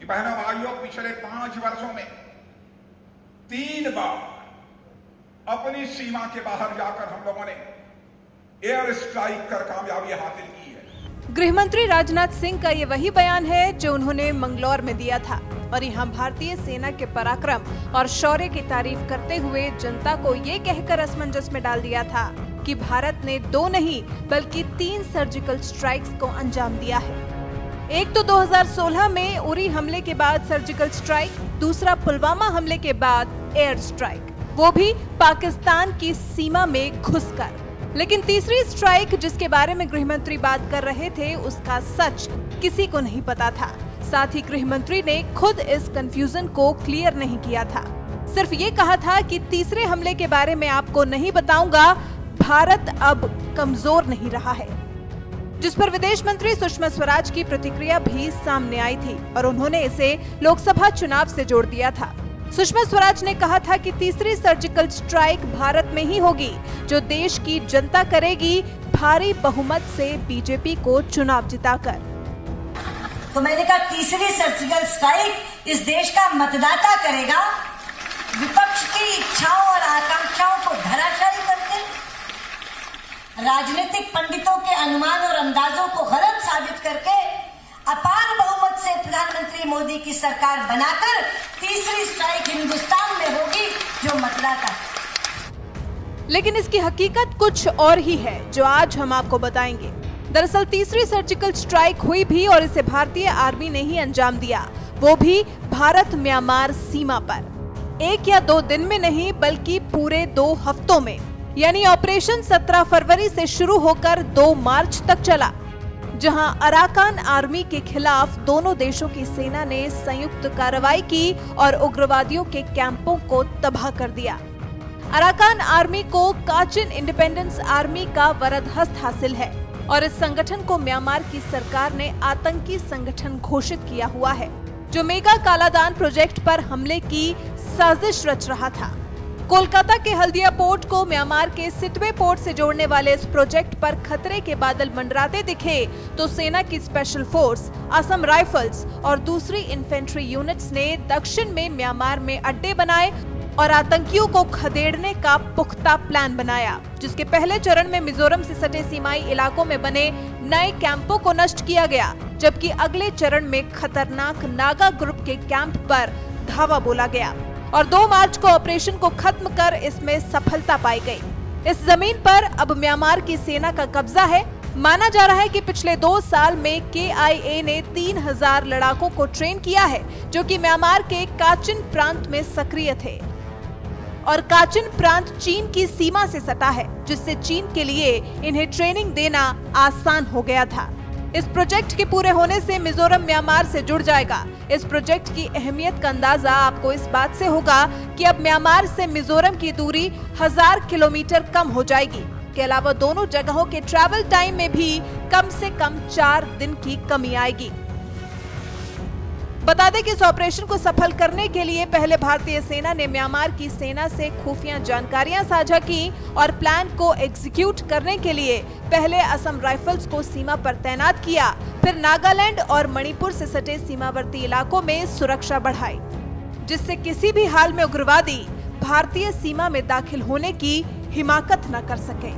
कि बहनों भाइयों, पिछले 5 वर्षों में 3 बार अपनी सीमा के बाहर जाकर हम लोगों ने एयर स्ट्राइक कर कामयाबी हासिल की है। गृह मंत्री राजनाथ सिंह का ये वही बयान है जो उन्होंने मंगलौर में दिया था और यहाँ भारतीय सेना के पराक्रम और शौर्य की तारीफ करते हुए जनता को ये कहकर असमंजस में डाल दिया था कि भारत ने 2 नहीं बल्कि 3 सर्जिकल स्ट्राइक्स को अंजाम दिया है। एक तो 2016 में उरी हमले के बाद सर्जिकल स्ट्राइक, दूसरा पुलवामा हमले के बाद एयर स्ट्राइक, वो भी पाकिस्तान की सीमा में घुसकर। लेकिन तीसरी स्ट्राइक जिसके बारे में गृह मंत्री बात कर रहे थे, उसका सच किसी को नहीं पता था। साथ ही गृह मंत्री ने खुद इस कंफ्यूजन को क्लियर नहीं किया था। सिर्फ ये कहा था कि तीसरे हमले के बारे में आपको नहीं बताऊंगा, भारत अब कमजोर नहीं रहा है, जिस पर विदेश मंत्री सुषमा स्वराज की प्रतिक्रिया भी सामने आई थी और उन्होंने इसे लोकसभा चुनाव से जोड़ दिया था। सुषमा स्वराज ने कहा था कि तीसरी सर्जिकल स्ट्राइक भारत में ही होगी, जो देश की जनता करेगी भारी बहुमत से बीजेपी को चुनाव जिताकर। तो मैंने कहा तीसरी सर्जिकल स्ट्राइक इस देश का मतदाता करेगा, विपक्ष की इच्छाओं और आकांक्षाओं को धराशायी करके, राजनीतिक पंडितों के अनुमान और अंदाजों को गलत साबित करके अपार बहुमत से प्रधानमंत्री मोदी की सरकार बनाकर तीसरी स्ट्राइक हिंदुस्तान में होगी, जो मतदाता। लेकिन इसकी हकीकत कुछ और ही है जो आज हम आपको बताएंगे। दरअसल तीसरी सर्जिकल स्ट्राइक हुई भी और इसे भारतीय आर्मी ने ही अंजाम दिया, वो भी भारत म्यांमार सीमा पर। 1 या 2 दिन में नहीं बल्कि पूरे 2 हफ्तों में, यानी ऑपरेशन 17 फरवरी से शुरू होकर 2 मार्च तक चला, जहां अराकान आर्मी के खिलाफ दोनों देशों की सेना ने संयुक्त कार्रवाई की और उग्रवादियों के कैंपों को तबाह कर दिया। अराकान आर्मी को काचिन इंडिपेंडेंस आर्मी का वरद हस्त हासिल है और इस संगठन को म्यांमार की सरकार ने आतंकी संगठन घोषित किया हुआ है, जो मेगा कालादान प्रोजेक्ट पर हमले की साजिश रच रहा था। कोलकाता के हल्दिया पोर्ट को म्यांमार के सिटवे पोर्ट से जोड़ने वाले इस प्रोजेक्ट पर खतरे के बादल मंडराते दिखे तो सेना की स्पेशल फोर्स, असम राइफल्स और दूसरी इन्फेंट्री यूनिट्स ने दक्षिण में म्यांमार में अड्डे बनाए और आतंकियों को खदेड़ने का पुख्ता प्लान बनाया, जिसके पहले चरण में मिजोरम से सटे सीमाई इलाकों में बने नए कैंपों को नष्ट किया गया, जबकि अगले चरण में खतरनाक नागा ग्रुप के कैंप पर धावा बोला गया और 2 मार्च को ऑपरेशन को खत्म कर इसमें सफलता पाई गई। इस जमीन पर अब म्यांमार की सेना का कब्जा है। माना जा रहा है कि पिछले 2 साल में KIA ने 3000 लड़ाकों को ट्रेन किया है, जो कि म्यांमार के काचिन प्रांत में सक्रिय थे और काचिन प्रांत चीन की सीमा से सटा है, जिससे चीन के लिए इन्हें ट्रेनिंग देना आसान हो गया था। इस प्रोजेक्ट के पूरे होने से मिजोरम म्यांमार से जुड़ जाएगा। इस प्रोजेक्ट की अहमियत का अंदाजा आपको इस बात से होगा कि अब म्यांमार से मिजोरम की दूरी 1000 किलोमीटर कम हो जाएगी। के अलावा दोनों जगहों के ट्रैवल टाइम में भी कम से कम 4 दिन की कमी आएगी। बता दें कि इस ऑपरेशन को सफल करने के लिए पहले भारतीय सेना ने म्यांमार की सेना से खुफिया जानकारियां साझा की और प्लान को एग्जीक्यूट करने के लिए पहले असम राइफल्स को सीमा पर तैनात किया, फिर नागालैंड और मणिपुर से सटे सीमावर्ती इलाकों में सुरक्षा बढ़ाई, जिससे किसी भी हाल में उग्रवादी भारतीय सीमा में दाखिल होने की हिमाकत न कर सके।